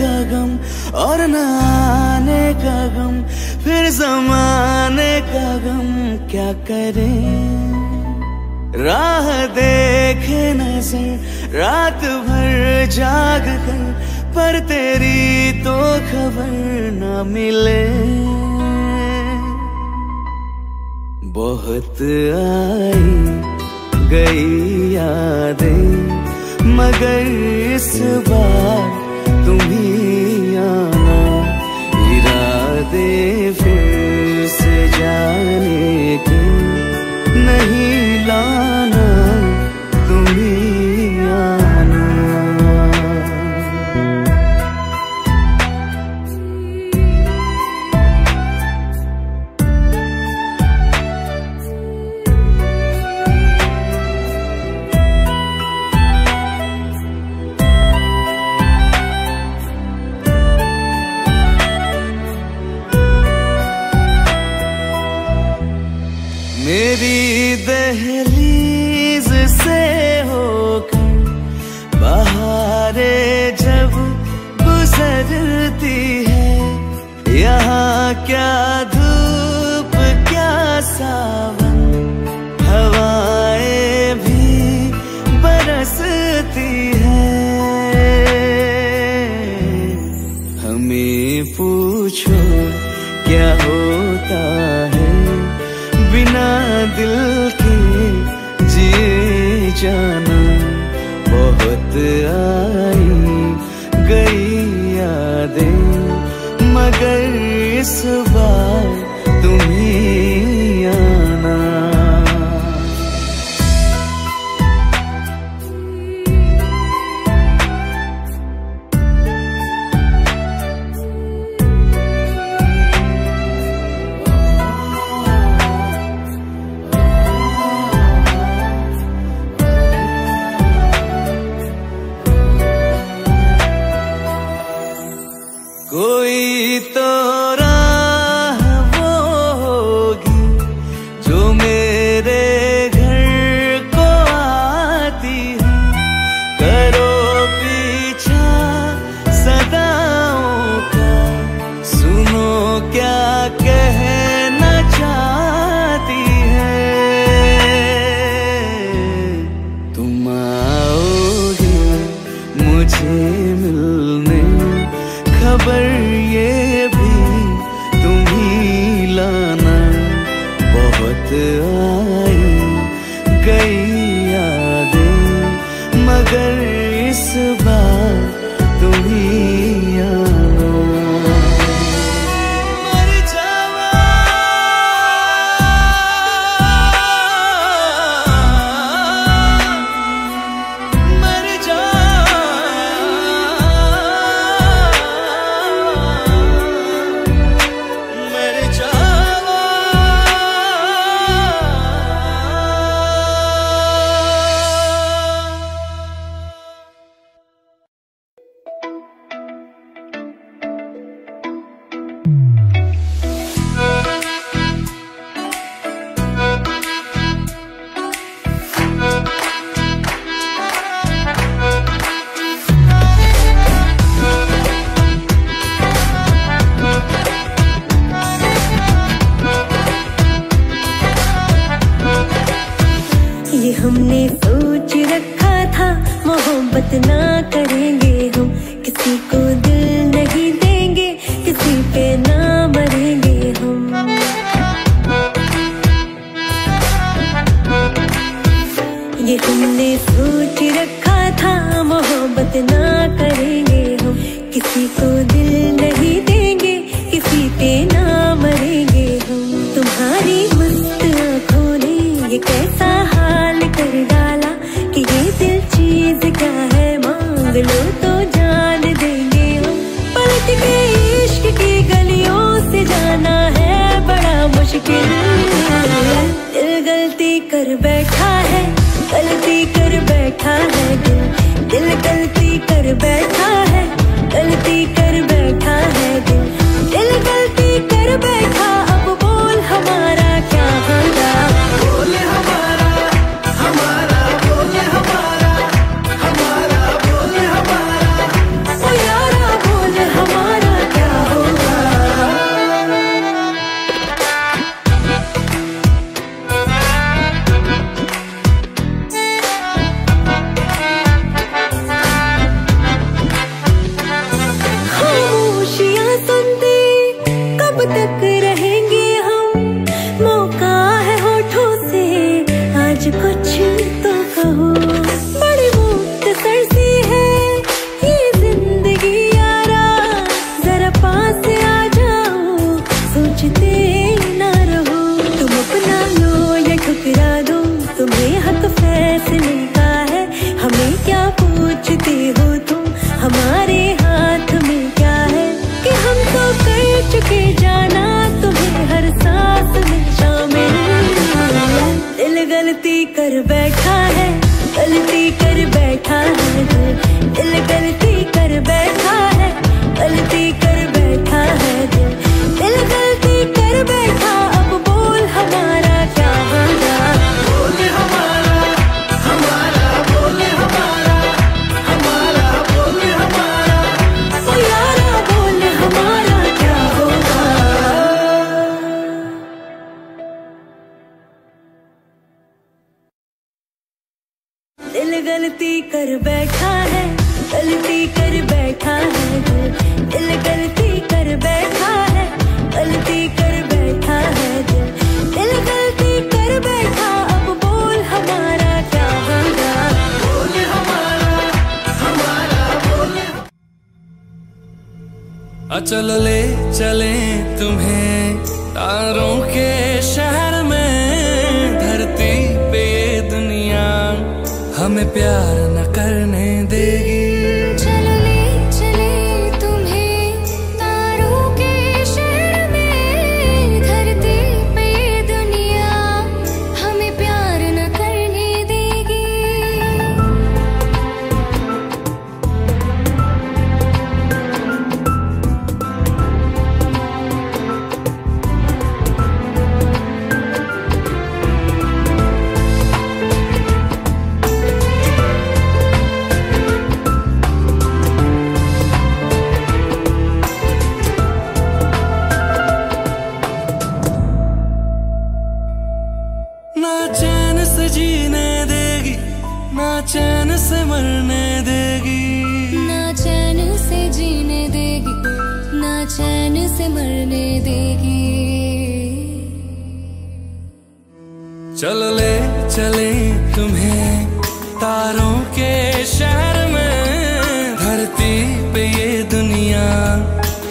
का गम और न आने का गम, फिर ज़माने का गम क्या करें। राह देखे नजर रात भर जाग कर, पर तेरी तो खबर न मिले। बहुत आई गई यादें, मगर इस बार तुम ही आना। इरादे फिर से जाने के नहीं लाना, तुम ही आना। मेरी दहलीज से होकर बहारें जब गुजरती है, यहाँ क्या धूप क्या सावन, हवाएं भी बरसती है। हमें पूछो क्या होता है बिना दिल के जिए जाना। बहुत आई गई यादें, मगर इस बार तुम ही आना। कोई तो राह वो होगी जो मेरे घर को आती है। करो पीछा सदाओं का, सुनो क्या कहना चाहती है। तुम आओगे मुझे मिलने, खबर ये भी तुम ही लाना। बहुत आई गई यादें, मगर इस बार तुम ही आना। मर जावा मर जा, हमने सोच रखा था मोहब्बत ना करेंगे हम, किसी को दिल नहीं देंगे, किसी पे ना मरेंगे हम। ये हमने सोच रखा था मोहब्बत ना करेंगे हम, किसी को दिल नहीं देंगे, किसी पे ना मरेंगे हम। तुम्हारी मस्त आँखों ने ये कैसा हाल कर डाला कि ये दिल चीज क्या है, मांग लो तो जान देंगे हम। पलट के इश्क की गलियों से जाना है बड़ा मुश्किल। दिल गलती कर बैठा है, गलती कर बैठा है दिल, दिल गलती कर बैठा है, गलती कर बैठा है दिल, दिल गलती कर बैठा। अब बोल हमारा क्या होगा, बोल हमारा हमारा बोल हमारा हमारा बोल हमारा, ओ यारा बोल कर बैठा है, गलती कर बैठा है दिल गलती कर बैठा है, गलती कर बैठा है दिल गलती कर बैठा। अब बोल हमारा क्या होगा, बोल हमारा हमारा बोल हमारा हमारा बोल हमारा, ओ यारा बोल हमारा क्या होगा। दिल गलती कर बैठा है, गलती कर बैठा है दिल गलती कर बैठा है, गलती कर बैठा है दिल गलती कर बैठा। अब बोल हमारा क्या होगा, बोल हमारा हमारा बोल। चल ले चले तुम्हें तारों के शहर में, धरती पे ये दुनिया हमें प्यार न करने देगी। चलो ले चले तुम्हें तारों के शहर में, धरती पे ये दुनिया हमें प्यार न करने देगी। ना चैन से जीने देगी, ना चैन से मरने देगी, ना चैन से जीने देगी, ना चैन से मरने देगी। चल ले चले तुम्हें तारों के शहर में, धरती पे ये दुनिया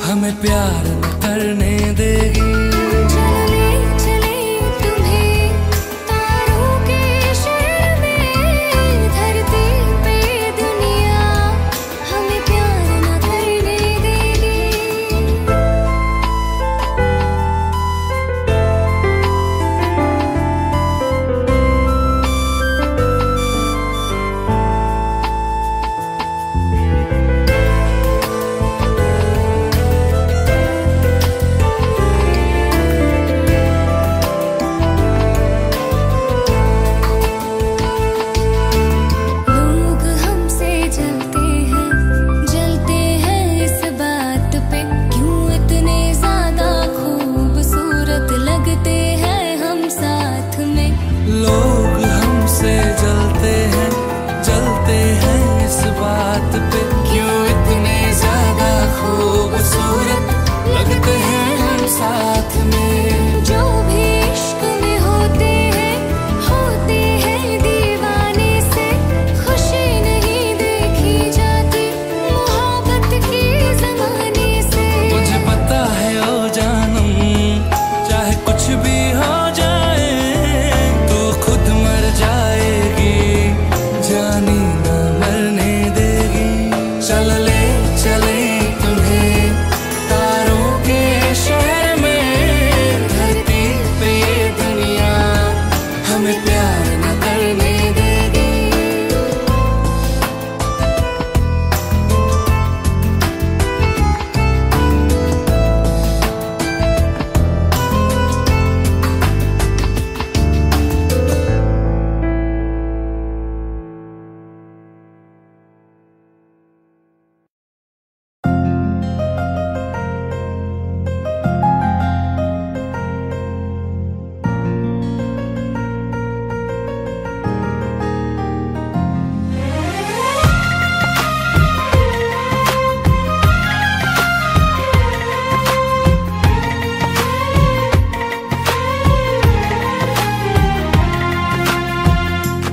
हमें प्यार न करने देगी। चलो ले चले तुम्हें तारों के शहर में, धरती पे ये दुनिया हमें प्यार न करने देगी। लोग हमसे जलते हैं इस बात पे, क्यों इतने ज्यादा खूबसूरत लगते हैं हम साथ में। लोग हमसे जलते हैं इस बात पे, क्यों इतने ज्यादा खूबसूरत लगते हैं हम साथ में। जो भी इश्क में होते हैं दीवाने से, खुशी नहीं देखी जाती मोहब्बत के जमाने से। मुझे पता है ओ जानम, चाहे कुछ भी हो जाए तो खुद मर जाएगी, जानी न मरने देगी। चल ले चले तुम्हें तारों के शहर में, धरती पे ये दुनिया हमें प्यार न करने देगी।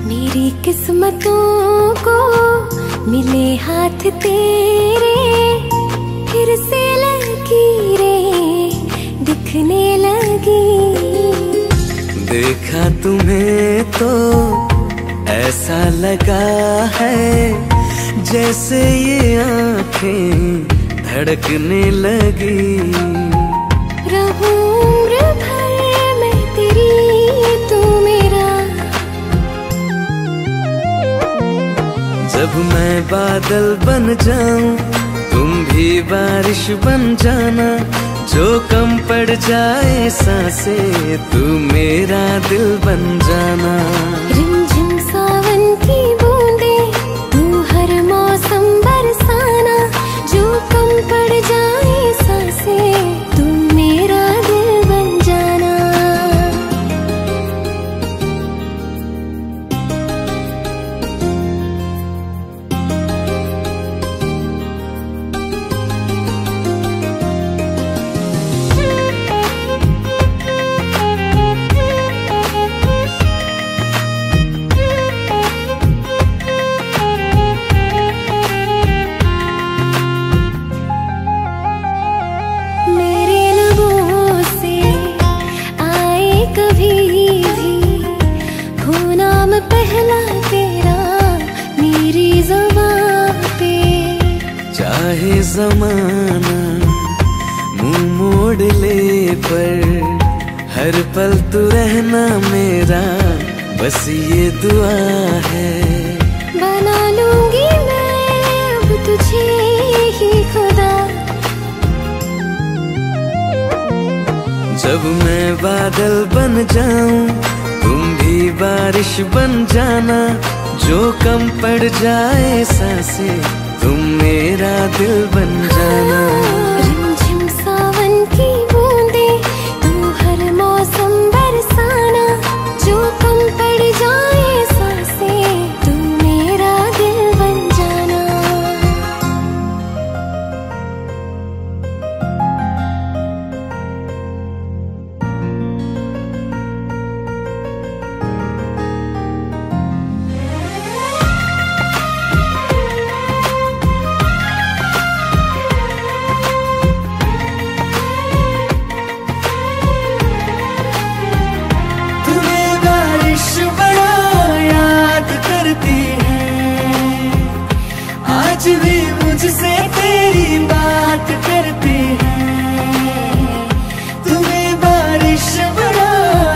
मेरी किस्मतों को मिले हाथ तेरे, फिर से लकीरें दिखने लगी। देखा तुम्हें तो ऐसा लगा है, जैसे ये आँखें धड़कने लगी। रहूं उम्र भर मैं तेरी, तू मेरा बादल बन जाऊं, तुम भी बारिश बन जाना। जो कम पड़ जाए सांसें, तू मेरा दिल बन जाना। रिमझिम सावन की बूंदे, तू हर मौसम बरसाना। जो कम पड़ जाए सांसें, तू मेरा दिल बन जाना। पहला तेरा मेरी ज़ुबान पे, चाहे ज़माना मुंह मोड़ ले, पर हर पल तू रहना मेरा, बस ये दुआ है। बना लूंगी मैं अब तुझे ही खुदा। जब मैं बादल बन जाऊं, तुम भी बारिश बन जाना। जो कम पड़ जाए सांसें, तुम मेरा दिल बन जाना। रिमझिम सावन की बूंदे, तू हर मौसम बरसाना। जो कम पड़ जाए सांसें, तू मेरा दिल बन जाना। आज भी मुझसे तेरी बात करती है, तुम्हें बारिश बड़ा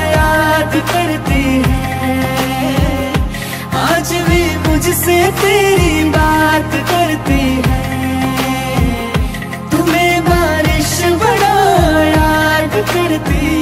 याद करती है। आज भी मुझसे तेरी बात करती है, तुम्हें बारिश बड़ा याद करती है।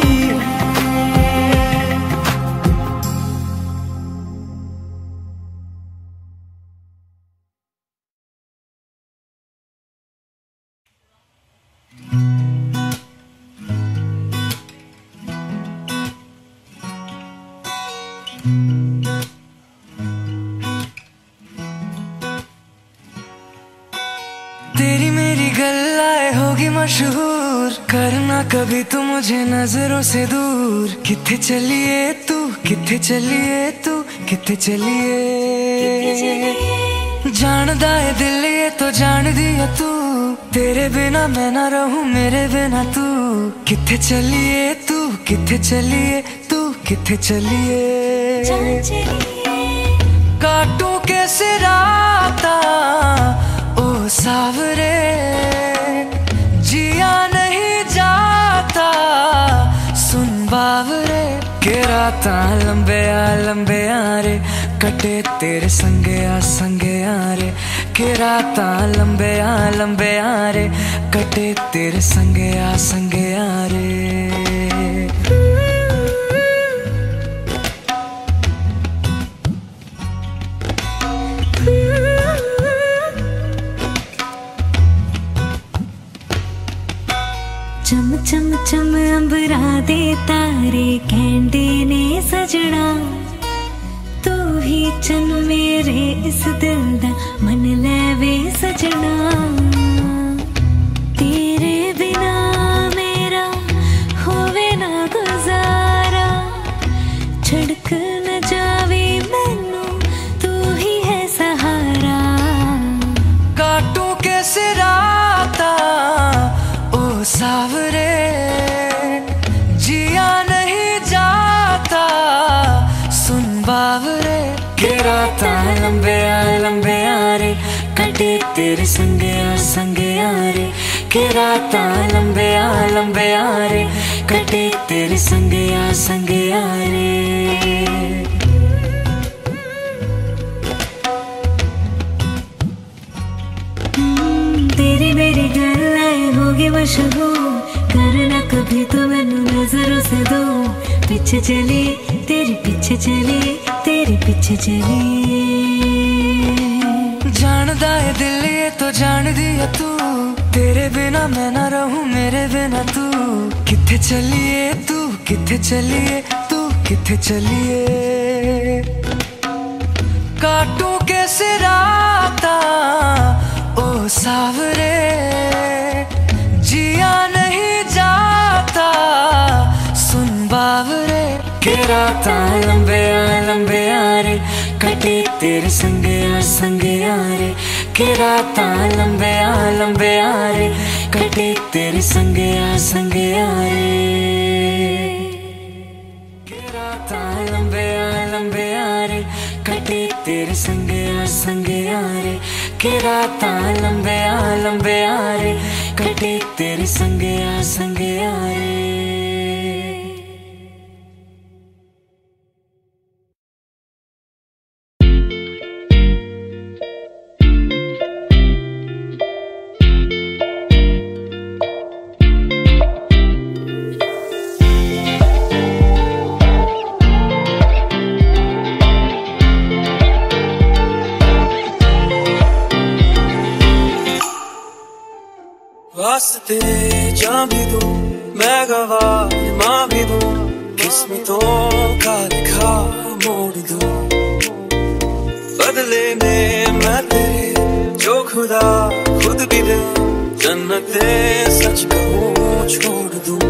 तेरी मेरी गल्लाए होगी मशहूर, करना कभी तू मुझे नजरों से दूर। किथे चलिए तू, किथे चलिए तू, किथे चलिए। जानदा है दिल ये तो जान दिया तू, तेरे बिना मैं ना रहूं मेरे बिना तू। किथे चलिए तू, किथे चलिए तू, किथे चलिए। काटूं कैसे राता ओ सावरे, जिया नहीं जाता सुन बावरे। के राता लंबे आ रे, कटे तेरे संगे आ रे। के राता लंबे आ रे, कटे तेरे संगे आ रे। चम चम चम अंबरा दे तारे कहंदे ने सजना। तू ही चन मेरे इस दिल दा मन लेवे सजना। तेरे बिना मेरा होवे ना गुजारा, छड़क न जावे मैनू तू ही है सहारा। काटूं कैसे राता ओ सावरे, जिया नहीं जाता सुन बावरे। के राता लंबे आ रे, कटे तेरे संगे आ रे। के राता लंबे आ रे, कटे तेरे संगे आ रे। मशहूर करना कभी तो मैनू नजरों से दो पीछे चली तेरे पीछे चली तेरे पीछे चली जानदा है दिल ये तो जान दिया तू तेरे बिना मैं ना रहूं मेरे बिना तू किथे चलिए तू किथे चलिए तू किथे चलिए काटू कैसे राता ओ सावरे जिया नहीं जाता सुन बावरे के राता लंबे यारे कटे तेरे संगे यारे के राता लंबे यारे कटे तेरे संगे यारे के राता लंबे यारे कटे तेरे संगे यारे के राता लंबे यारे कटे तेरे संगे यारे वास्ते जान भी दूं मैं गवाह मां भी दूं किस्मतों का लिखा मोड़ दूं बदले में मैं तेरे जो खुदा खुद भी दे जन्नते सच कहूं छोड़ दूं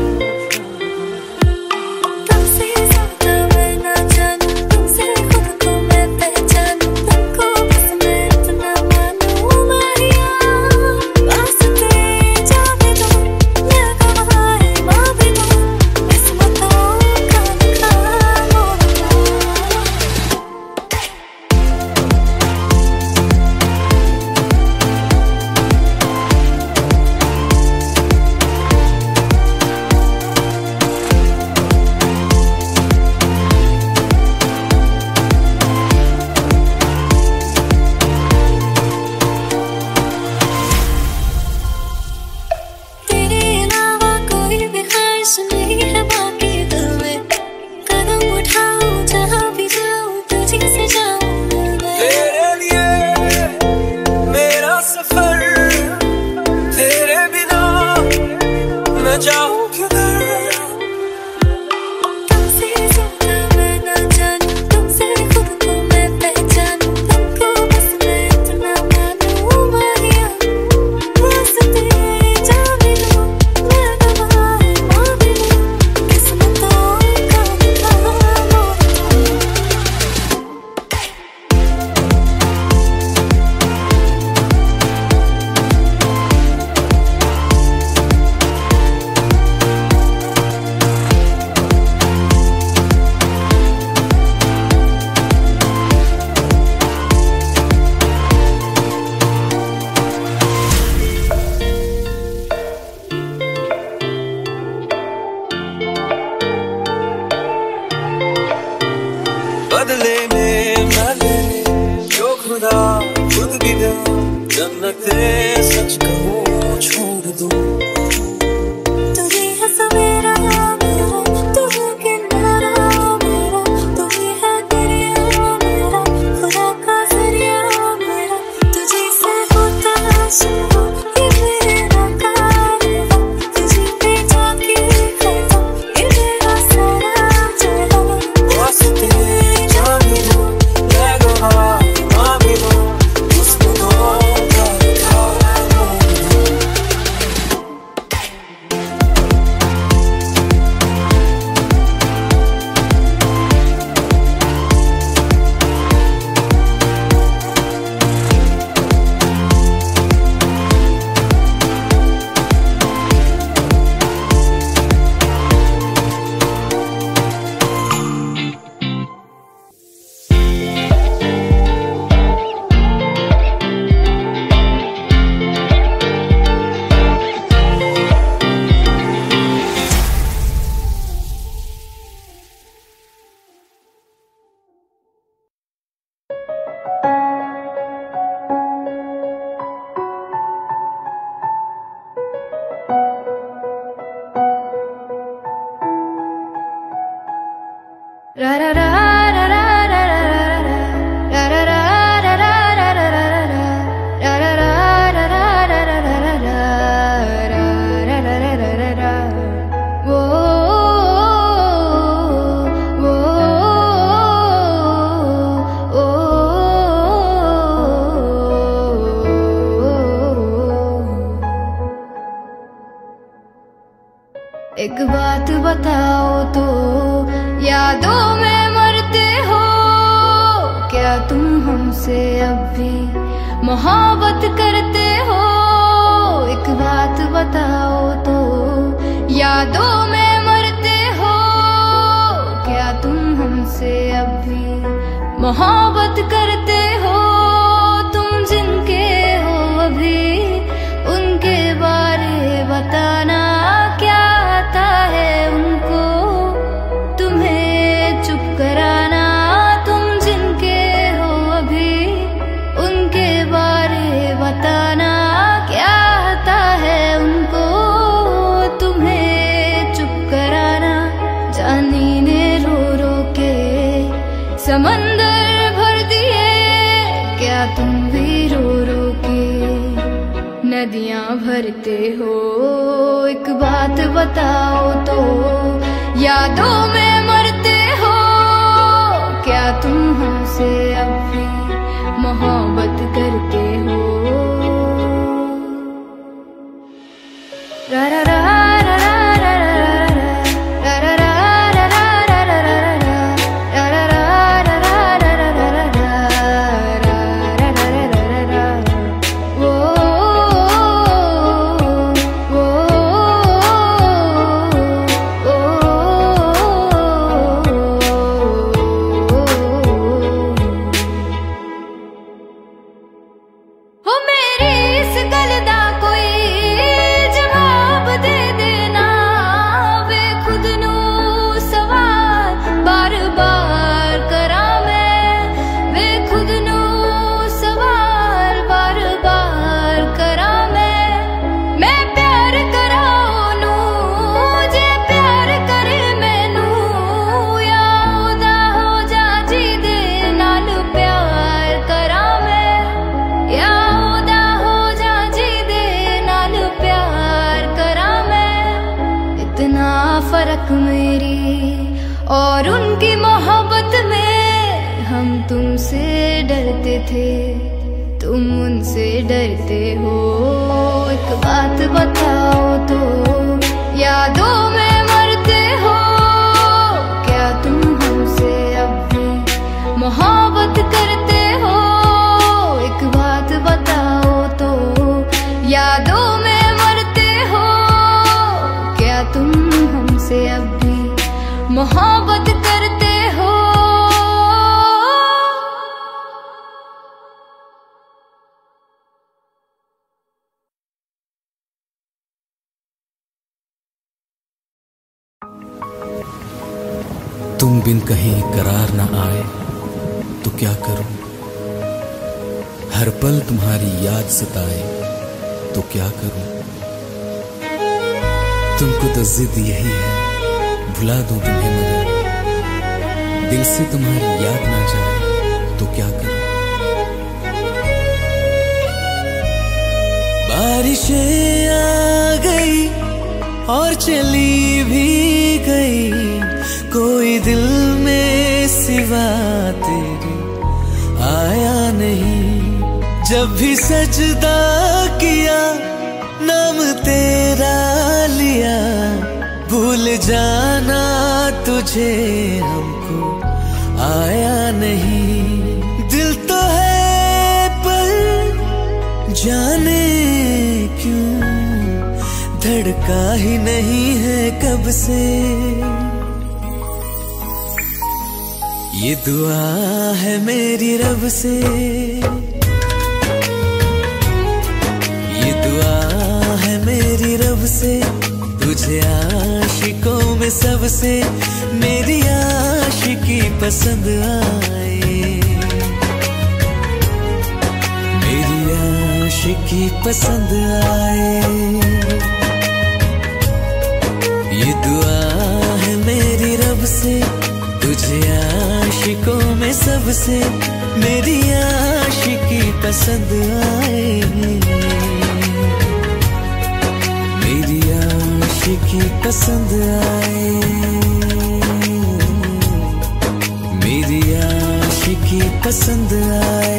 बदले में मैं जो खुदा खुद भी दे जन्नते सच कहूं छोड़ दूं तू ही है सवेरा मेरा तू ही किनारा मेरा तू ही है दरिया मेरा खुदा का जरिया मेरा तुझे से होता शुरू ये मेरा कारवां तुझे पे जाके खत्म ये मेरा सारा जहां वास्ते जान भी दूं मैं गवाह मां भी दूं किस्मतों का लिखा मोड़ दूं एक बात बताओ तो, यादों में मरते हो क्या तुम हमसे अब भी मोहब्बत करते हो? एक बात बताओ तो, यादों में मरते हो क्या तुम हमसे अब भी मोहब्बत करते हो? तुम जिनके हो अभी उनके बारे बताना क्या आता है उनको तुम्हें चुप कराना? तुम जिनके हो अभी उनके बारे बताना क्या आता है उनको तुम्हें चुप कराना? जानी ने रो रो के समंदर भर दिए क्या तुम भी रो रो के नदियां भरते हो? एक बात बताओ तो, यादों में मरते हो क्या तुम हमसे अब भी मोहब्बत करते हो? रा रा रा रा रा रा रा रा रा फर्क मेरी और उनकी मोहब्बत में, हम तुमसे डरते थे तुम उनसे डरते हो। एक बात बताओ तो, यादों में मरते हो क्या तुम हमसे अब भी मोहब्बत करते हो? एक बात बताओ तो, यादों में मरते हो क्या तुम हमसे अब भी मोहब्बत करते हो? तुम बिन कहीं करार न आए तो क्या करूं, हर पल तुम्हारी याद सताए तो क्या करूं। तुमको तो जिद यही है भुला दूं तुम्हें, मगर दिल से तुम्हारी याद ना जाए तो क्या करूं। बारिशें आ गई और चली भी गई, कोई दिल में सिवा तेरे आया नहीं। जब भी सजदा किया नाम तेरा लिया, भूल जाना तुझे हमको आया नहीं। दिल तो है पर जाने क्यों धड़का ही नहीं है कब से। ये दुआ है मेरी रब से, ये दुआ है मेरी रब से, तुझे आशिकों में सबसे मेरी आशिकी पसंद आए, मेरी आशिकी पसंद आए। ये दुआ है मेरी रब से, तुझे आशिकों में सबसे मेरी आशिकी पसंद आए, मेरी आशिकी पसंद आए, मेरी आशिकी पसंद आए।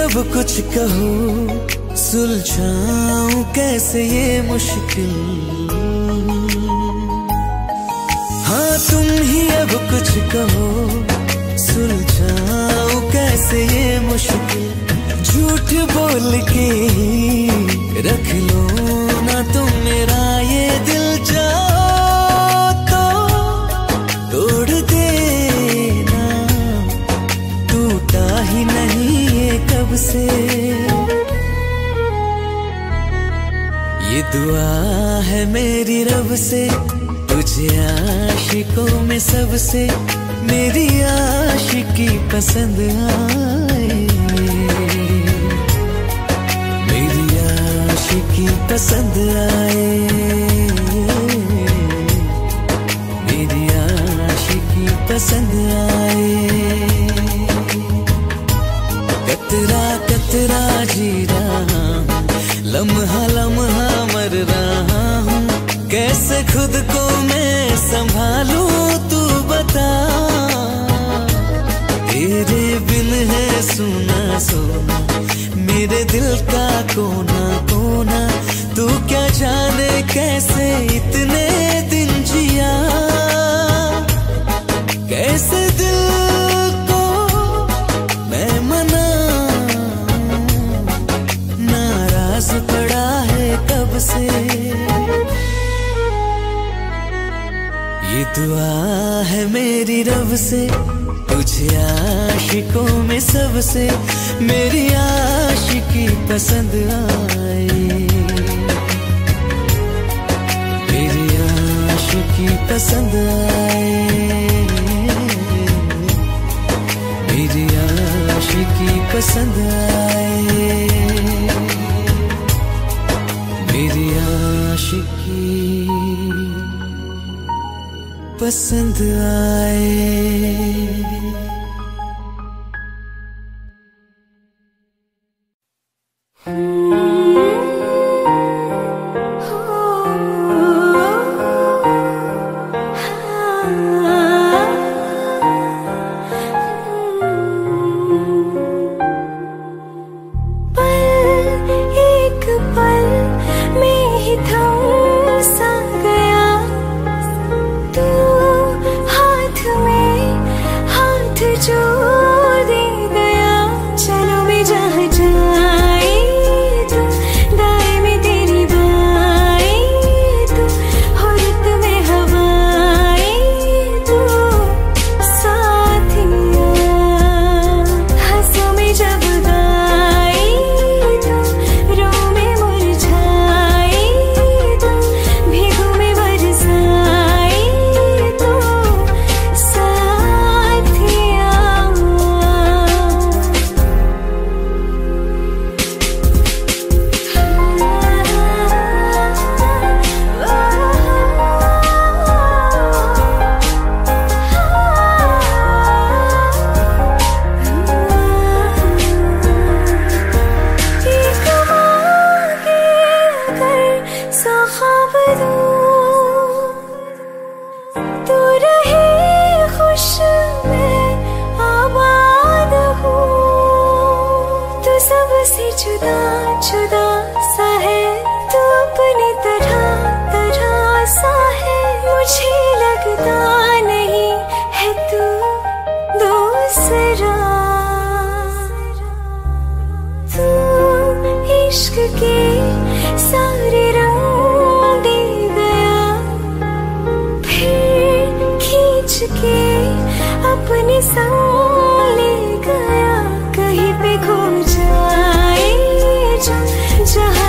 अब कुछ कहो, सुलझाऊं कैसे ये मुश्किल। हाँ तुम ही अब कुछ कहो, सुलझाऊं कैसे ये मुश्किल। झूठ बोल के रख लो ना तुम मेरा ये दिल, जाओ तो तोड़ देना, टूटा ही नहीं कब से। ये दुआ है मेरी रब से, तुझे आशिकों में सबसे मेरी आशिकी पसंद आए, मेरी आशिकी पसंद आए, मेरी आशिकी पसंद आए। कतरा कतरा जी रहा हूँ, लम्हा लम्हा मर रहा हूँ, कैसे खुद को मैं संभालूं तू बता। तेरे बिन है सुना सोना मेरे दिल का कोना कोना, तू क्या जाने कैसे इतने दिन जिया, कैसे दिल को मैं मना, नाराज पड़ा है कब से। ये दुआ है मेरी रब से, तुझे आशिकों में सबसे मेरी आशिकी पसंद आए, मेरी आशिकी पसंद आए, मेरी आशिकी पसंद आए, मेरी आशिकी पसंद आए। जहाँ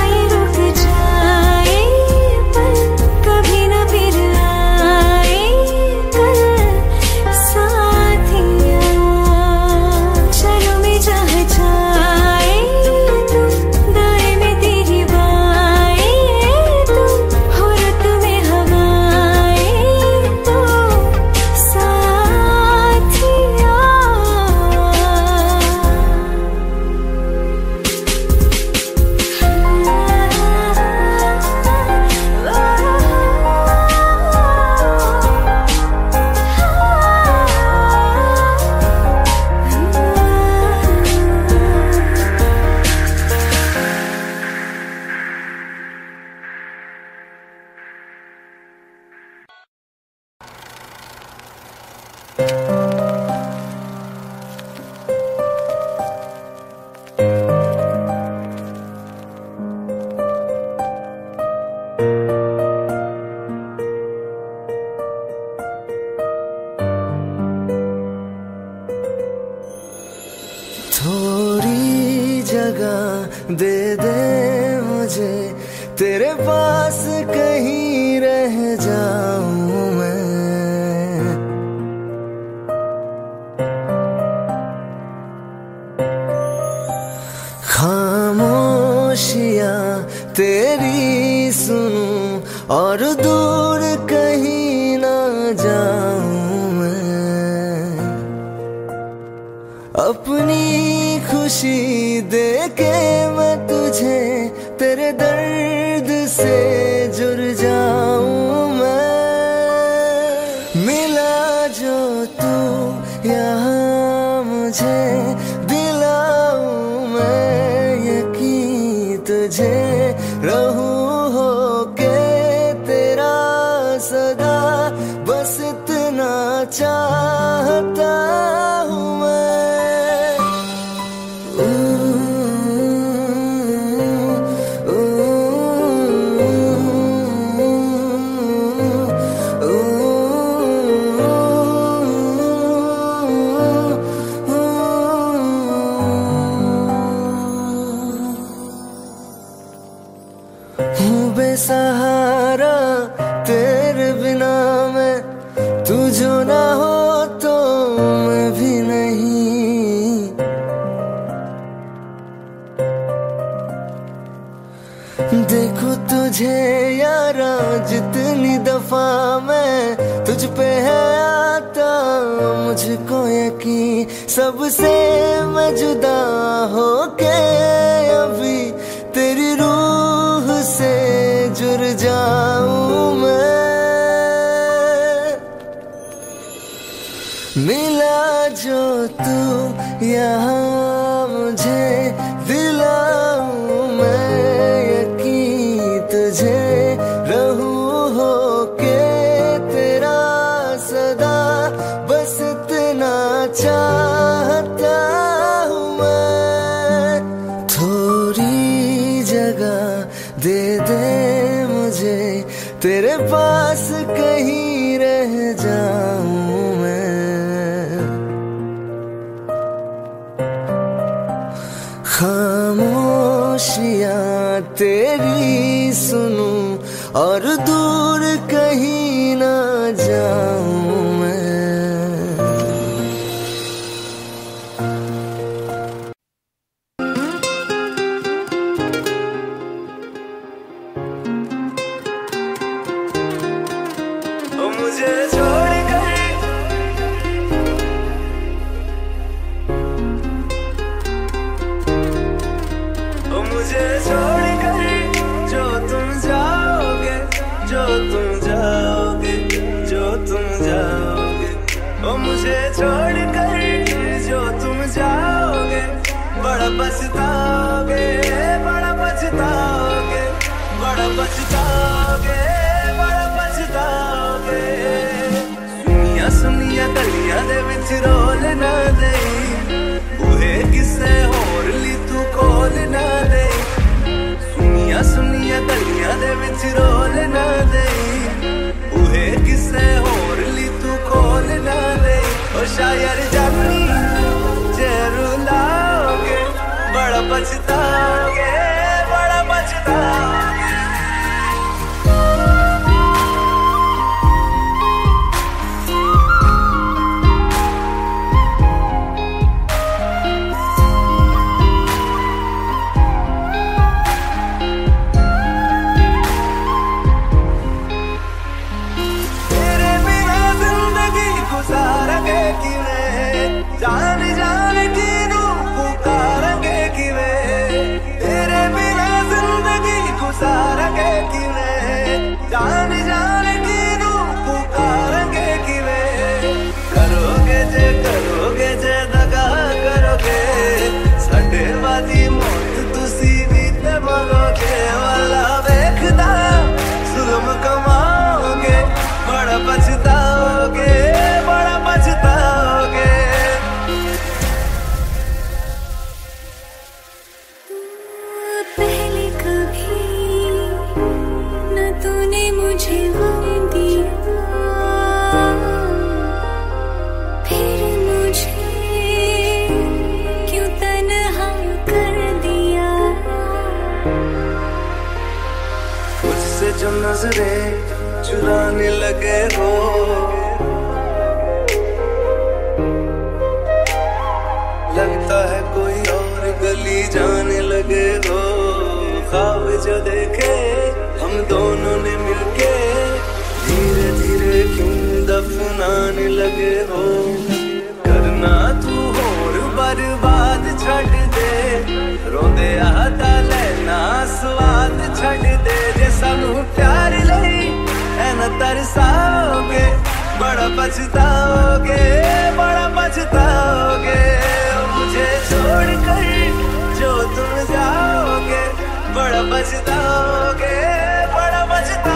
मुझे, तेरे पास कहीं रह जाऊं मैं। खामोशियां तेरी सुनूं और दूर कहीं ना जाऊं मैं। अपनी खुशी देके मैं तुझे तेरे दर्द से जुड़ जाऊं मैं। मिला जो तू यहाँ मुझे, दिलाऊं मैं यकीन तुझे। रहूं होके तेरा सदा, बस इतना चाहता हूँ मैं। बेसहारा तेरे बिना मैं, तू जो ना हो तो मैं भी नहीं। देखो तुझे यारा जितनी दफा मैं तुझ पे है आता, मुझको यकीन सबसे मैं जुदा होके अभी तेरी रूह से जुड़ जाऊं मैं। मिला जो तू यहाँ मुझे, दिलाऊं मैं यकीन तुझे। रहूं होके तेरा सदा, बस इतना चाहता हूँ मैं। थोड़ी जगह दे दे मुझे, तेरे पास कहीं रह जाऊं मैं। खामोशियां तेरी सुनूं और दूर कहीं ना जाऊं मैं। मुझे छोड़ कर मुझे छोड़ कर जो तुम जाओगे, जो तुम जाओगे, जो तुम जाओगे। ओ मुझे छोड़ कर जो तुम जाओगे, बड़ा पछताओगे, बड़ा पछताओगे, बड़ा पछताओगे, बड़ा पछताओगे। सुनिया सुनिया गलियां दे विच रोल ना देई, बूहे किसे होर ली तू कोल ना देई। सुनिया सुनिया गलियां दे विच रोल ना देई, बूहे किसे होर ली तू कोल ना देई। ओ शायर जानी जे रुलाओगे, बड़ा पछताओगे, बड़ा पछताओगे। जान जान की नू पुकारेंगे किवे, मुझसे जो नजरें चुराने लगे हो, लगता है कोई और गली जाने लगे हो। ख्वाब जो देखे हम दोनों ने मिलके, धीरे धीरे क्यों दफनाने लगे हो। करना तू होर बर्बाद छड़ दे, रोंदे आता लेना स्वाद छड़ दे। जे सानू प्यार लई ऐना तरसाओगे, बड़ा पछताओगे, बड़ा पछताओगे। मुझे छोड़ कर जो तुम जाओगे, बड़ा पछताओगे, बड़ा पछताओगे।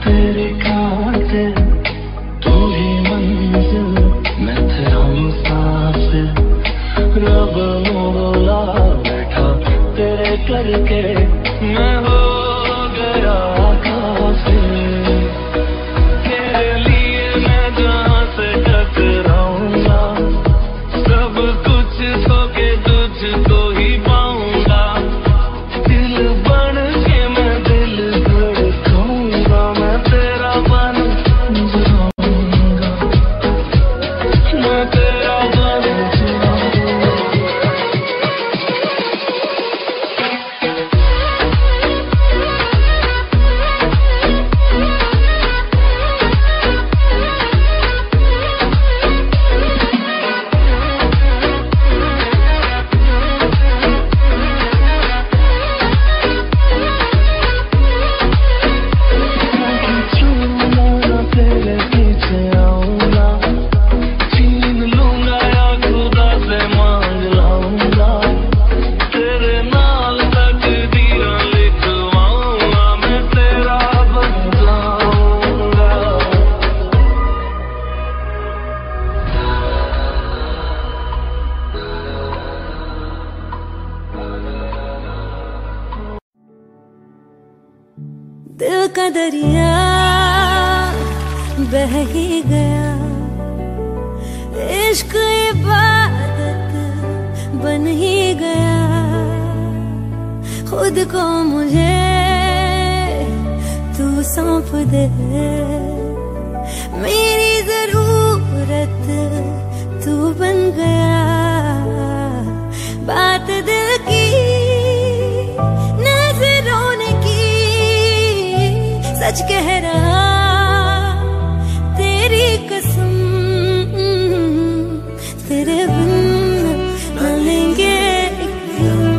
तेरे खातिर तू ही मंजिल, मैं तेरा मुसाफिर। रब मोला का दरिया बह ही गया, इश्क इबादत बन ही गया। खुद को मुझे तू सौंप दे, मेरी जरूरत तू बन गया। बात दिल की नजरों ने की, सच कह रहा तेरी कसम, तेरे बिन न लेंगे एक दम।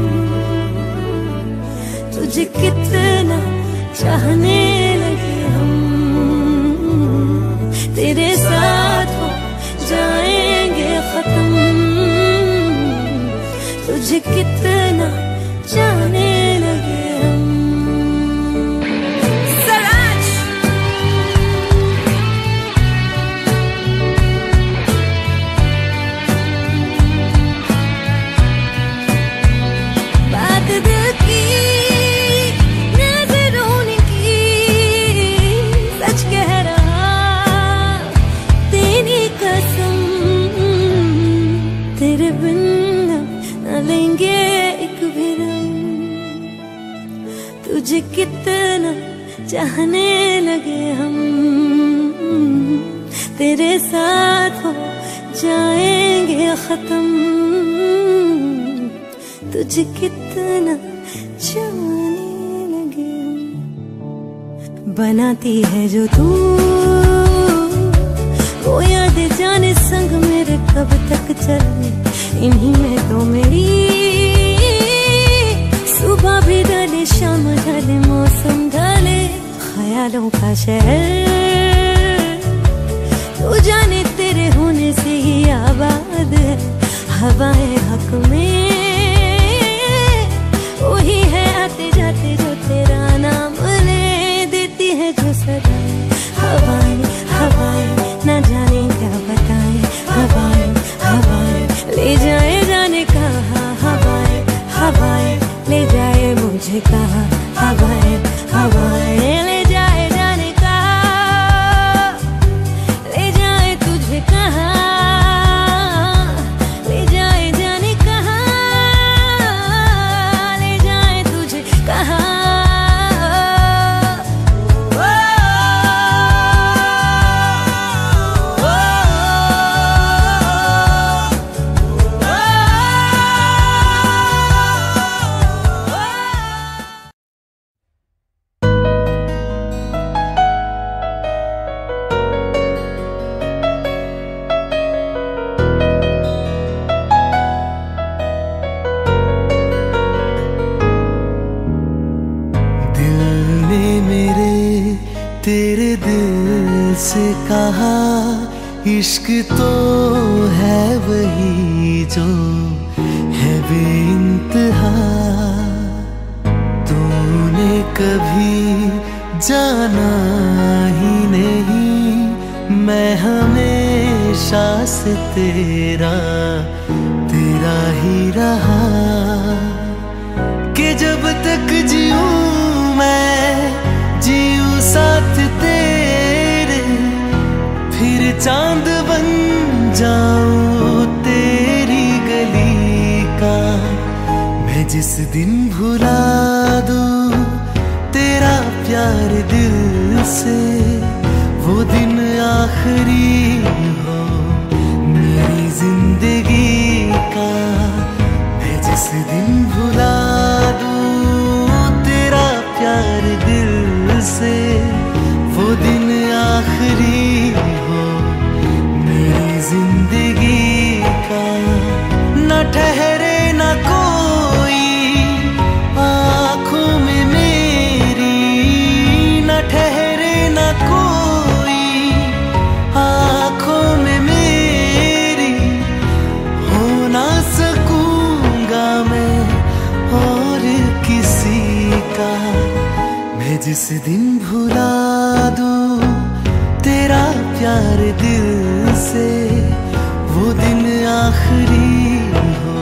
तुझे कितना चाहने लगे हम, तेरे साथ हो जाएंगे खत्म। तुझे कितना चाहने लगे हम। बात दिल की नजरों ने की, सच कह रहा तेरी कसम, तेरे बिन न लेंगे एक भी दम। तुझे कितना चाहने लगे हम, तेरे साथ हो जाएंगे खत्म। तुझे कितना चाहने लगे हम। बनाती है जो तू वो याद जाने संग मेरे कब तक चले, इन्हीं में तो मेरी सुबह भी ढले शाम ढले मौसम ढले। ख्यालों का शहर तू जाने तेरे होने से ही आबाद है। हवाएं हक में वही है आते जाते जो तेरा नाम ले देती है जो सदा। हवाएं हवाएं न जाने क्या बताएं, हवाएं हवाएं ले जाए जाने कहाँ। हवाएं हवाएं ले जाए मुझे कहाँ, हवाएं हवाएं ले जाए जाने कहाँ। ले जाए तुझे कहाँ, ले जाए जाने कहाँ, ले जाए तुझे कहाँ। तेरे दिल से कहा इश्क तो है वही जो है बेइंतहा। तूने कभी जाना ही नहीं, मैं हमेशा से तेरा तेरा ही रहा। कि जब तक जीऊं मैं जीऊं साथ तेरे, फिर चांद बन जाऊं तेरी गली का। मैं जिस दिन भुला दूं तेरा प्यार दिल से, वो दिन आखिरी हो मेरी जिंदगी का। मैं जिस दिन भुला दूं तेरा प्यार दिल से, वो दिन आखिरी हो मेरी जिंदगी का। न ठहरे न कोई आँखों में मेरी, न ठहरे न कोई आँखों में मेरी। हो ना सकूंगा मैं और किसी का। मैं जिस दिन भुला दूं तेरा प्यार दिल से, वो दिन आखिरी हो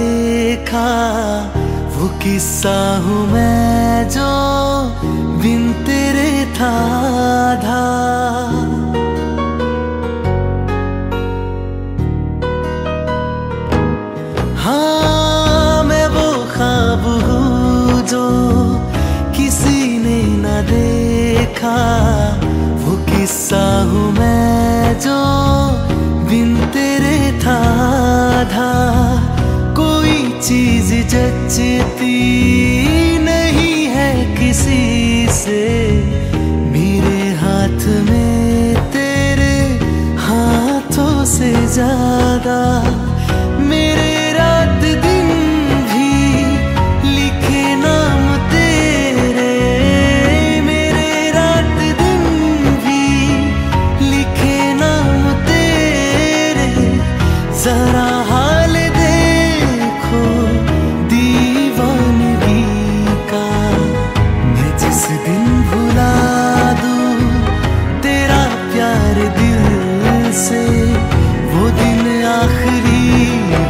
देखा, वो किस्सा हूँ मैं जो बिन तेरे था आधा। हाँ मैं वो ख्वाब हूँ जो किसी ने न देखा, वो किस्सा हूँ मैं जो बिन तेरे था आधा। कोई चीज जचती नहीं है किसी से, मेरे हाथ में तेरे हाथों से ज्यादा। मेरे रात दिन भी लिखे नाम तेरे, मेरे रात दिन भी लिखे नाम तेरे। जरा हाल देखो दीवानगी का, मैं जिस दिन भुला दूं तेरा प्यार दिल से, वो दिन आखिरी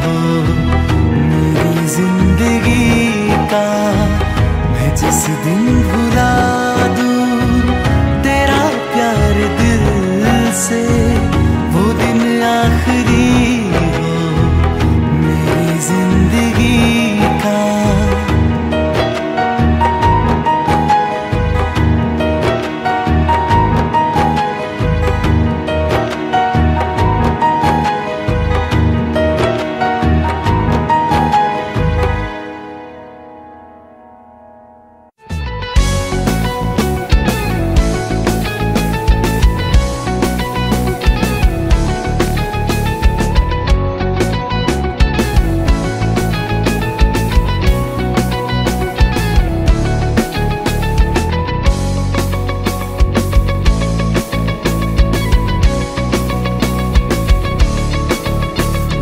हो मेरी जिंदगी का। मैं जिस दिन भुला दूं तेरा प्यार दिल से, वो दिन आखिरी हो मेरी जिंदगी का।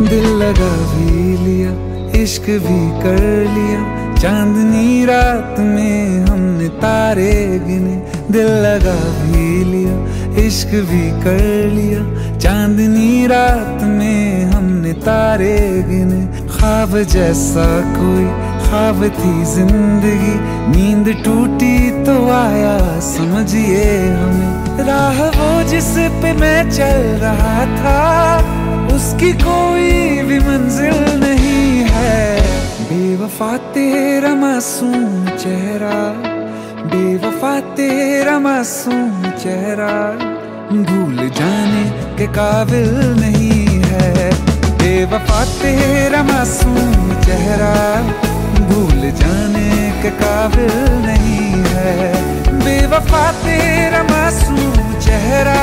दिल लगा भी लिया, इश्क भी कर लिया, चांदनी रात में हमने तारे गिने। दिल लगा भी लिया, इश्क भी कर लिया, चांदनी रात में हमने तारे गिने। ख्वाब जैसा कोई ख्वाब थी जिंदगी, नींद टूटी तो आया समझिए हमें। राह वो जिस पे मैं चल रहा था, उसकी कोई भी मंजिल नहीं है। बेवफा तेरा मासूम चेहरा, बेवफा तेरा मासूम चेहरा, भूल जाने के काबिल नहीं है। बेवफा तेरा मासूम चेहरा, भूल जाने के काबिल नहीं है। बेवफा तेरा मासूम चेहरा,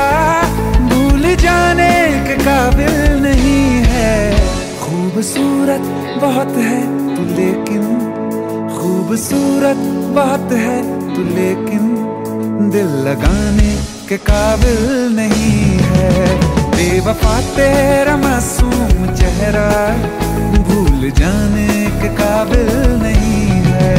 भूल जाने के काबिल नहीं है। खूबसूरत बहुत है तू लेकिन, खूबसूरत बहुत है तू लेकिन, दिल लगाने के काबिल नहीं है। बेवफा तेरा मासूम चेहरा, भूल जाने के काबिल नहीं है।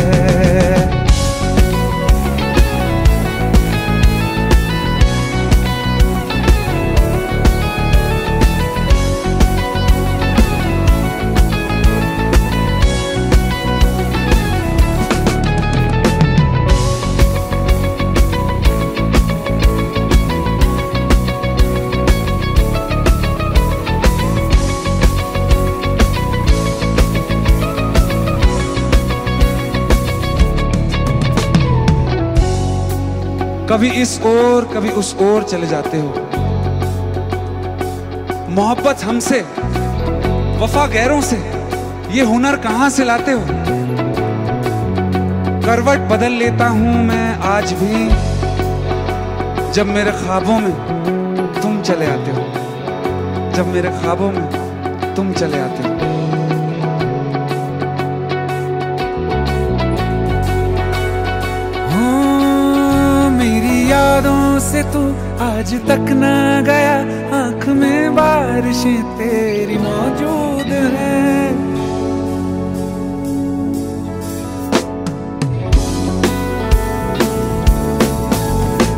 कभी इस ओर कभी उस ओर चले जाते हो, मोहब्बत हमसे वफा गैरों से, ये हुनर कहाँ से लाते हो। करवट बदल लेता हूँ मैं आज भी, जब मेरे ख्वाबों में तुम चले आते हो, जब मेरे ख्वाबों में तुम चले आते हो। यादों से तू आज तक ना गया, आंख में बारिशें तेरी मौजूद हैं।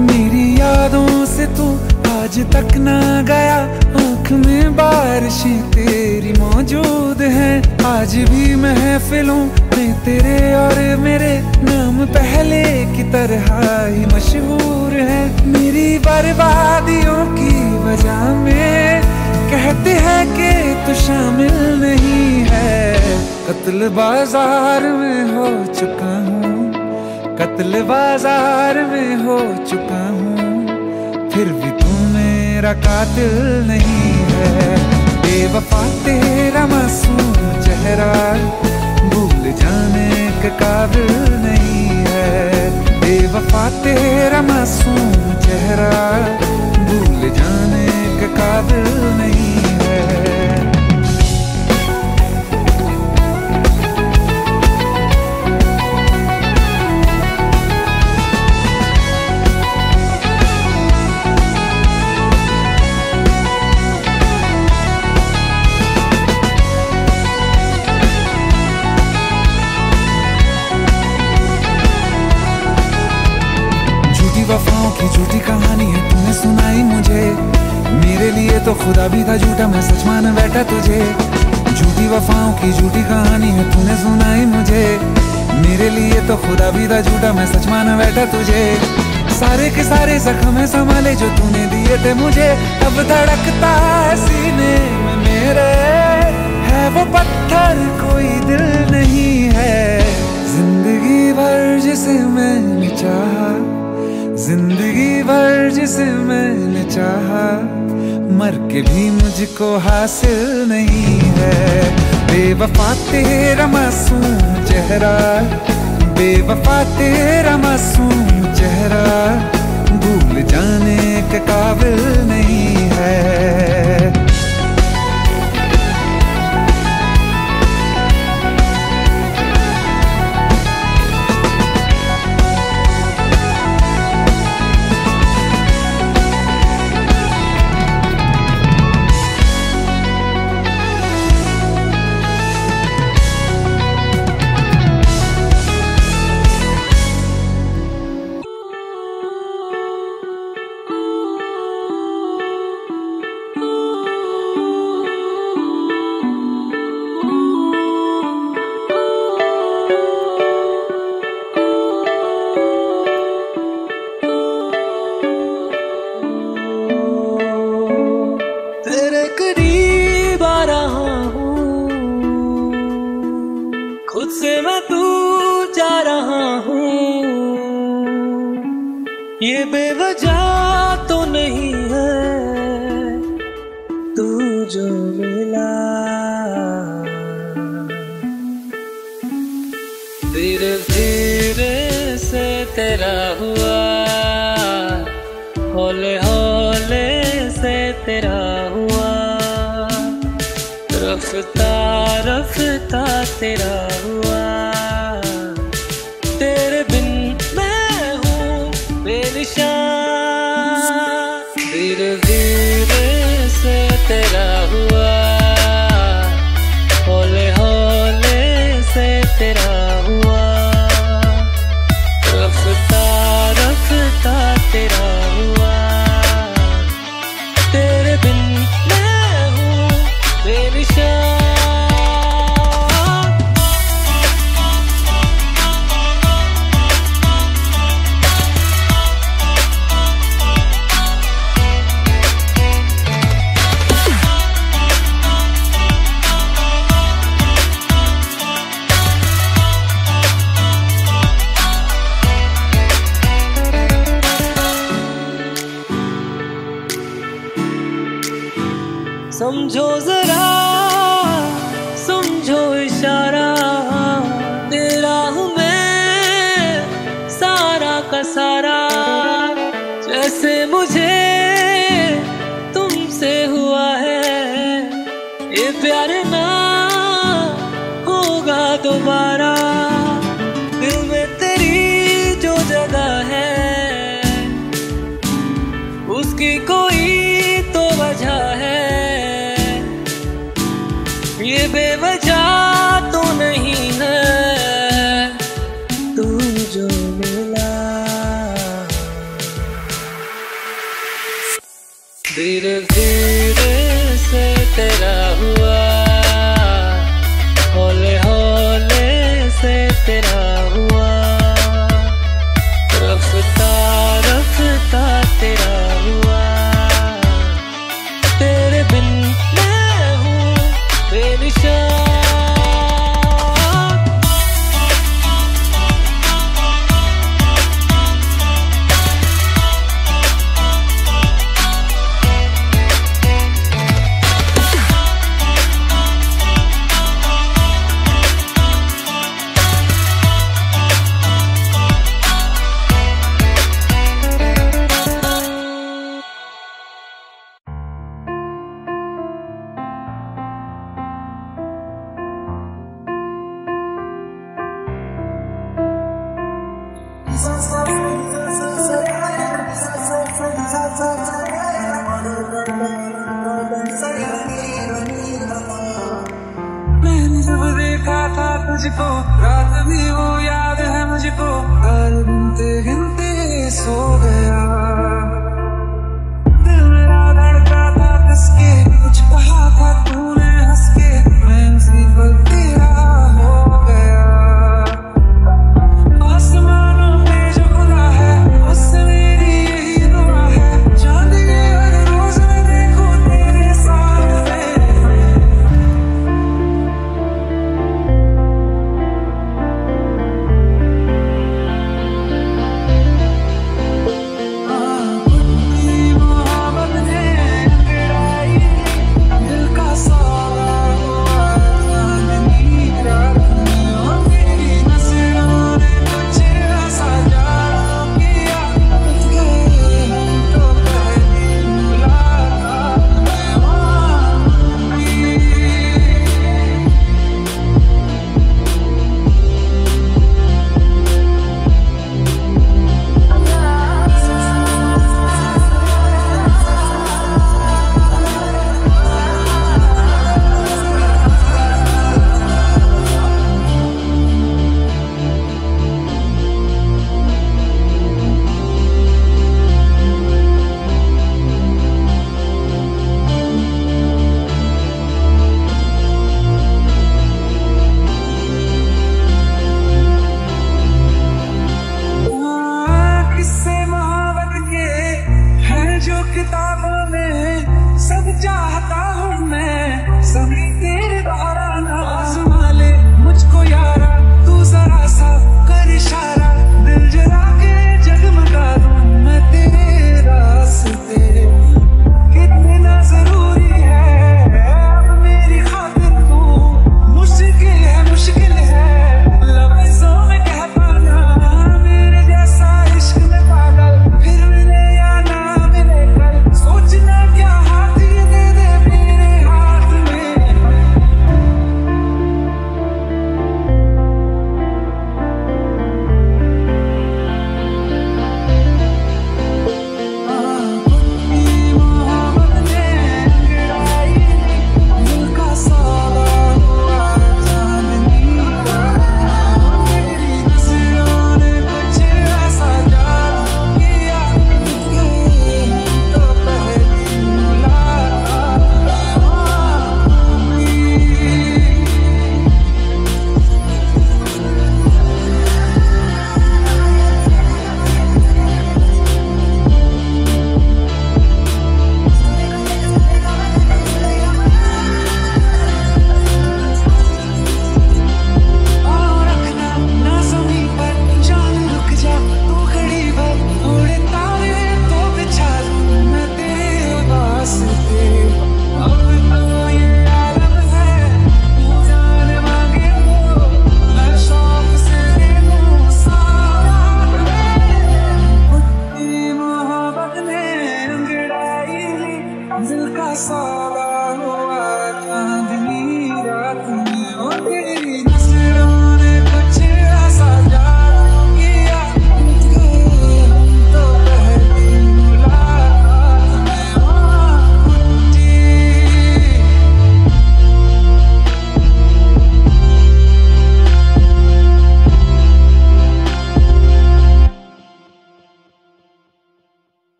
मेरी यादों से तू आज तक ना गया, आंख में बारिशें तेरी मौजूद हैं। आज भी महफिलों में तेरे और मेरे नाम पहले की तरह ही मशहूर है। मेरी बर्बादियों की वजह में कहते हैं कि तू शामिल नहीं है। कत्ल बाजार में हो चुका हूँ, कत्ल बाजार में हो चुका हूँ, फिर भी तू मेरा कातिल नहीं है। बेवफा तेरा मासूम चेहरा भूल जाने के काबिल नहीं है। बेवफा तेरा मासूम चेहरा भूल जाने के काबिल नहीं है। वफाओं की झूठी कहानी है तूने सुनाई मुझे। मेरे लिए तो खुदा भी था झूठा, मैं सच मान बैठा तुझे। झूठी वफाओं की झूठी कहानी है तूने सुनाई मुझे। मेरे लिए तो खुदा भी था झूठा, मैं सच मान बैठा तुझे। सारे के सारे जख्म संभाले जो तूने दिए थे मुझे। अब धड़कता है सीने में मेरे, है वो पत्थर कोई दिल नहीं है। जिंदगी भर जिसे मैंने चाहा, जिंदगी भर जिसे मैंने चाहा, मर के भी मुझको हासिल नहीं है। बेवफा तेरा मासूम चेहरा, बेवफा तेरा मासूम चेहरा भूल जाने के काबिल नहीं है। खुद से मैं दूर जा रहा हूँ, ये बेवजह तो नहीं है तू जो मिला। धीरे धीरे से तेरा हुआ, हौले हौले से तेरा हुआ, रफ्ता रफ्ता तेरा हुआ। तेरे बिन मैं हूँ बेनिशान। धीरे धीरे से तेरा हुआ, हौले हौले से तेरा हुआ, रफ्ता रफ्ता तेरा हुआ। तेरे बिन मैं हूँ बेनिशान। समझो जरा, समझो इशारा, तेरा हूँ मैं सारा का सारा। जैसे मुझे तुमसे हुआ है, ये प्यार ना होगा दोबारा। दिल में तेरी जो जगह है, उसकी कोई तो वजह है। ये बेवजह तो नहीं है तू जो मिला। धीरे धीरे तुझको, रात भी वो याद है मुझको, हर गिनते गिनते सो गया। दिल मेरा धड़का था किसके, कुछ कहा था तूने हंस के, मैं उसी पल तेरा हो गया। आसमानों पे जो खुदा है उससे मेरी यही दुआ है, चांद के हर रोज मैं देखूं तेरे साथ में।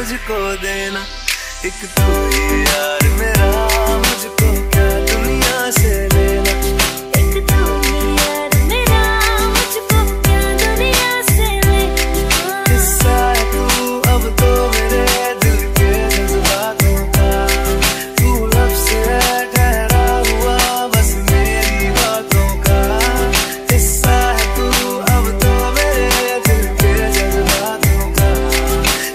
मुझको देना, एक तू ही यार मेरा, मुझको क्या दुनिया से लेना। एक तू ही यार मेरा, मुझको क्या दुनिया से लेना। किस्सा है तू अब तो मेरे दिल के जज्बातों का, तू लफ्ज़ है ठहरा हुआ बस मेरी बातों का। किस्सा है तू अब तो मेरे दिल के जज्बातों का,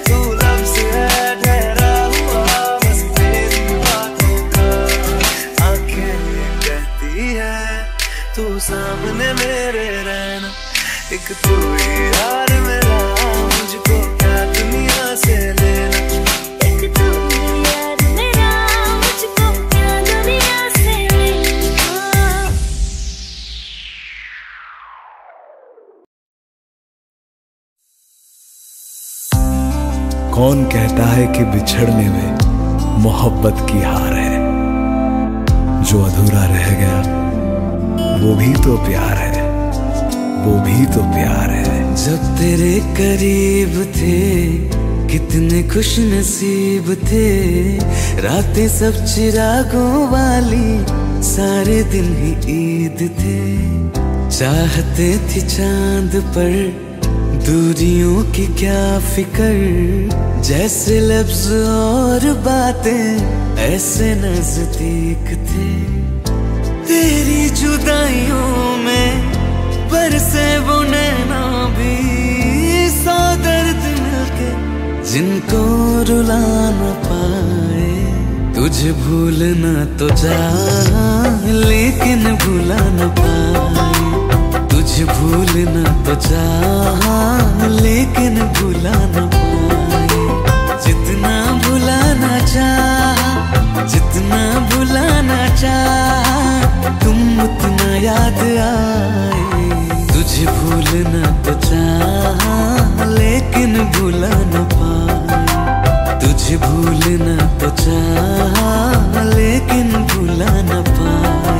तू लफ्ज़ है ठहरा हुआ बस मेरी बातों का। आंखें कहती है तू सामने मेरे रहना, एक तू ही यार मेरा, मुझको क्या दुनिया से लेना। एक तू ही यार मेरा, मुझको क्या दुनिया से लेना। कौन कहता है कि बिछड़ने में मोहब्बत की हार है, जो अधूरा रह गया वो भी तो प्यार है, वो भी तो प्यार है। जब तेरे करीब थे कितने खुश नसीब थे, रातें सब चिरागों वाली, सारे दिन ही ईद थे। चाहते थे चांद पर दूरियों की क्या फिक्र, जैसे लफ्ज और बातें ऐसे नजदीक थे। तेरी जुदाइयों में बरसे वो नैना भी, सौ दर्द मिलके जिनको रुला न पाए। तुझे भूलना तो चाह लेकिन भुला न पाए, तुझे भूलना तो चाह लेकिन भुला न पाए। जितना भुलाना चाह, जितना भुलाना चाह, तुम उतना याद आए। तुझे भूलना तो चाह लेकिन भुला न पाए, तुझे भूलना तो चाह लेकिन भुला न पाए।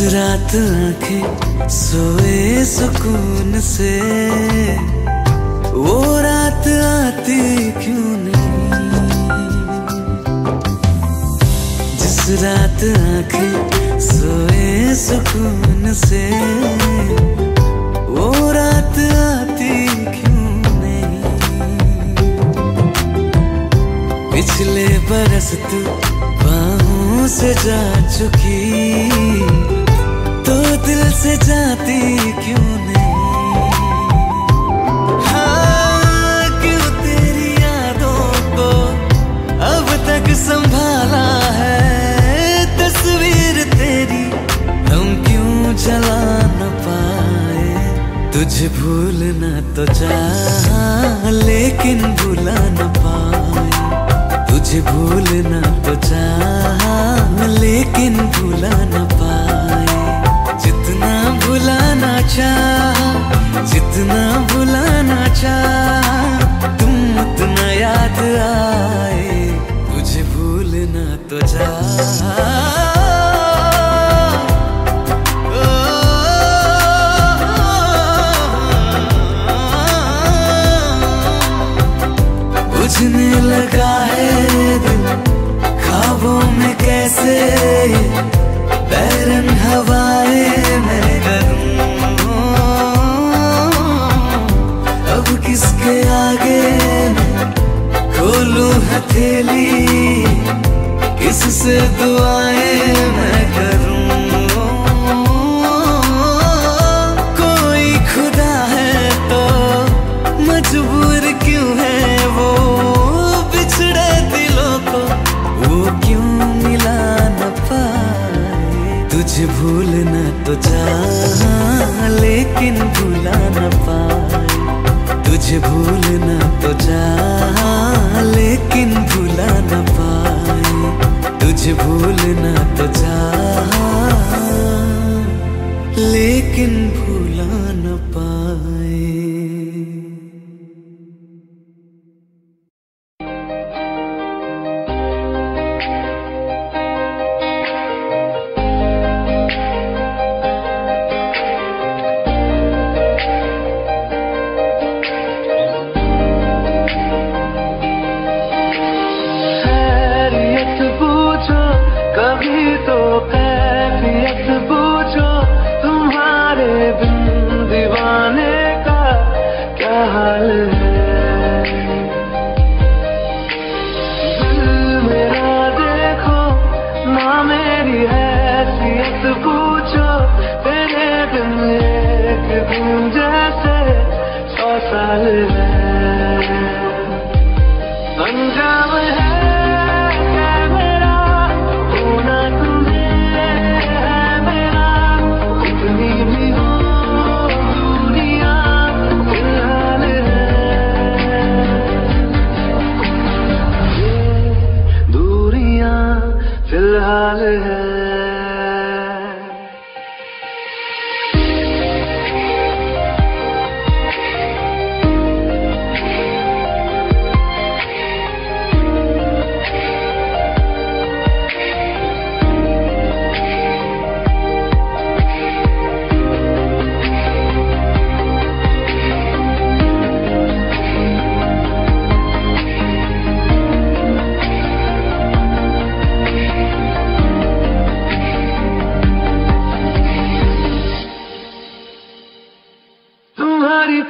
रात आंखें सोए सुकून से, वो रात आती क्यों नहीं। जिस रात आंखें सोए सुकून से, वो रात आती क्यों नहीं। पिछले बरस तू बाहों से जा चुकी, तो दिल से जाती क्यों नहीं। हाँ, क्यों तेरी यादों को अब तक संभाला है, तस्वीर तेरी हम क्यों जला न पाए। तुझे भूलना तो चाह लेकिन भुला न पाए, तुझे भूलना तो चाह लेकिन भुला न पाए। जितना भुलाना चाह, जितना भुलाना चाह, तुम उतना याद आए। तुझे भूलना तो चाह, बुझने लगा है दिल ख्वाबों में कैसे, बैरन हवाएं मैं करूं। अब किसके आगे मैं खोलूं हथेली, किससे दुआएं मैं करूं। कोई खुदा है तो मजबूर क्यों है वो, बिछड़े दिलों को वो क्यों मिला न पाए। तुझे भूलना तो चाह लेकिन भुला न पाए, तुझे भूलना तो चाह लेकिन भुला न पाए। तुझे भूलना तो चाहा, लेकिन भूला न पाए।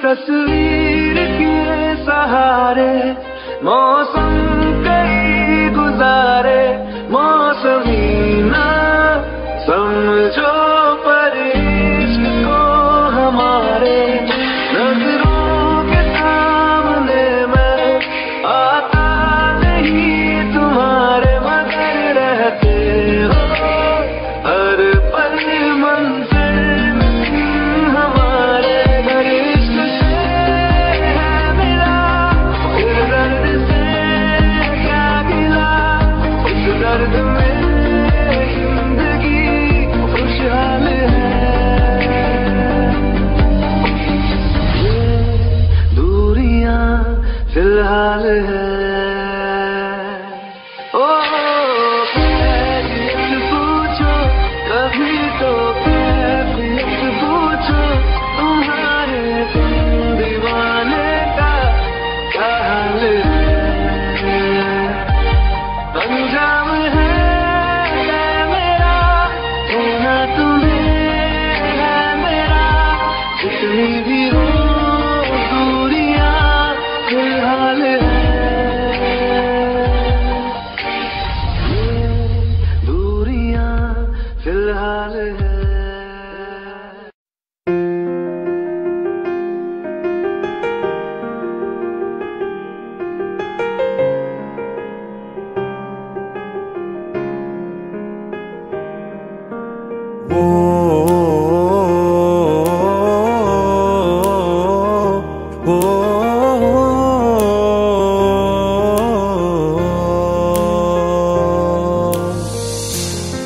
तस्वीर के सहारे मौसम कई गुजारे, मौसमी ना समझो पर इश्क को हमारे, नजरों के सामने मैं आता नहीं तुम्हारे, मगर रहते हो हर पल मंजिल हमारे। घर दर्द में जिंदगी खुशहाल है, ये दूरियां फिलहाल है। ओ कैफियत पूछो कभी तो कैफियत पूछो, तुम्हारे दीवाने का क्या हाल है। अंजाम है मेरा होना तुम्हें है मेरा, जितनी भी हो दूरियां फिलहाल है, ये दूरियां फिलहाल है।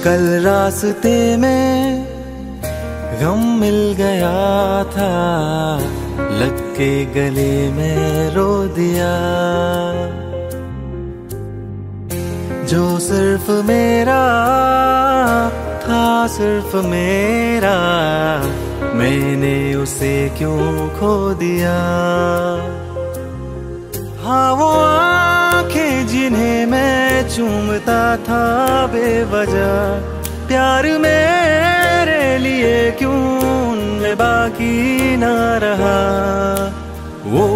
कल रास्ते में गम मिल गया था, लग के गले में रो दिया, जो सिर्फ मेरा था सिर्फ मेरा, मैंने उसे क्यों खो दिया। हाँ वो आंखें जिन्हें मैं चूमता था बेवजह, प्यार मेरे लिए क्यों उनमें बाकी ना रहा। वो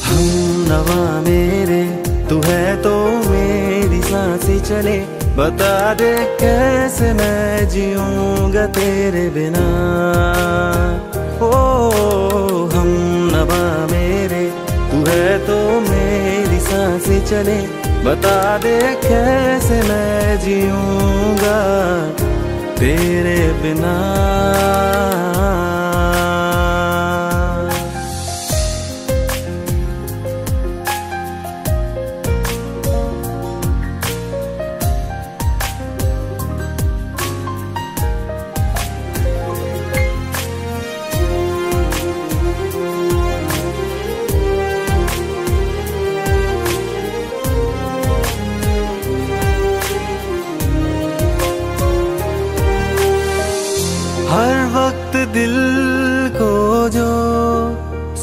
हम नवा मेरे तू है तो मेरी सांसें चले, बता दे कैसे मैं जीऊंगा तेरे बिना। ओ हम नवा मेरे तू है तो मेरी सांसें चले, बता दे कैसे मैं जीऊंगा तेरे बिना।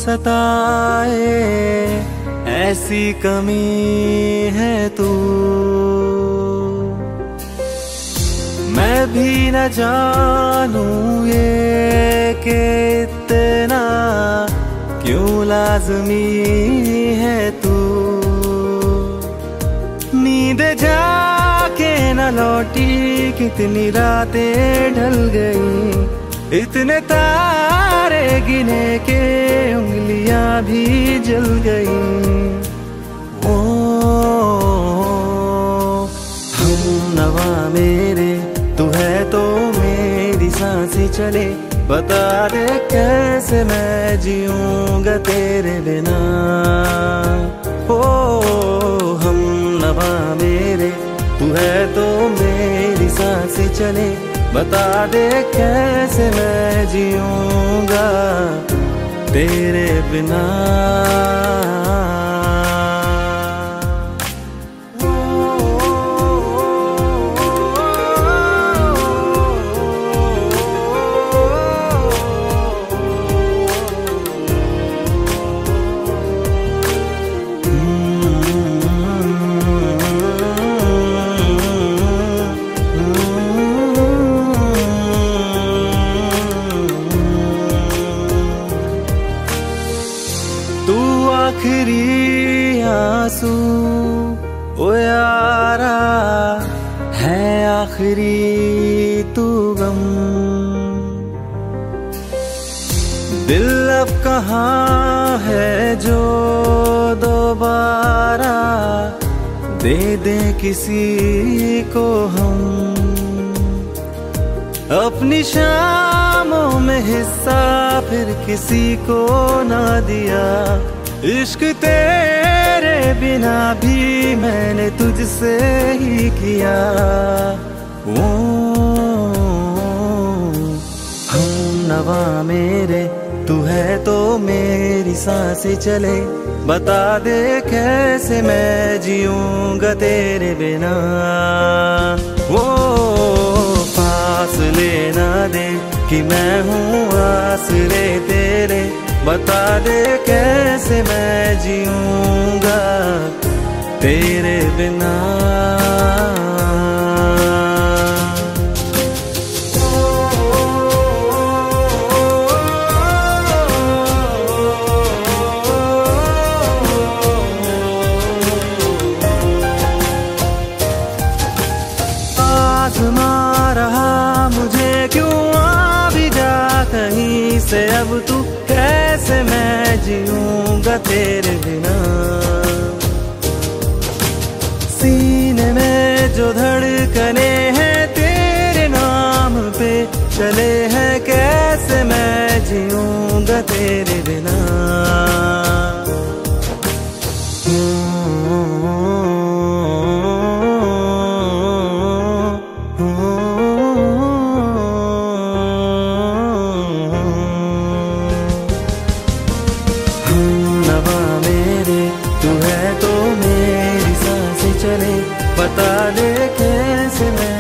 सताए, ऐसी कमी है तू। मैं भी न जानूं ये कि इतना क्यों लाज़मी है तू। नींद जाके न लौटी, कितनी रातें ढल गई, इतने तारे गिने के उंगलियां भी जल गई। ओ हम नवा मेरे, तू है तो मेरी सांसें चले, बता दे कैसे मैं जीऊंगा तेरे बिना। ओ हम नवा मेरे, तू है तो मेरी सांसें चले, बता दे कैसे मैं जीऊंगा तेरे बिना। आखिरी आंसू ओ यारा है, आखिरी तू गम। दिल अब कहाँ है जो दोबारा दे दे किसी को हम। अपनी शामों में हिस्सा फिर किसी को ना दिया, इश्क तेरे बिना भी मैंने तुझसे ही किया। ओ हम नवा मेरे, तू है तो मेरी सांसें चले, बता दे कैसे मैं जीऊंगा तेरे बिना। वो फासले ना दे कि मैं हूँ आसरे तेरे, बता दे कैसे मैं जीऊंगा तेरे बिना। आज़मा रहा मुझे क्यों आ भी जा कहीं से, अब तू कैसे मैं जीऊंगा तेरे बिना। सीने में जो धड़कने हैं तेरे नाम पे चले हैं, कैसे मैं जीऊंगा तेरे बिना। बता दे कैसे मैं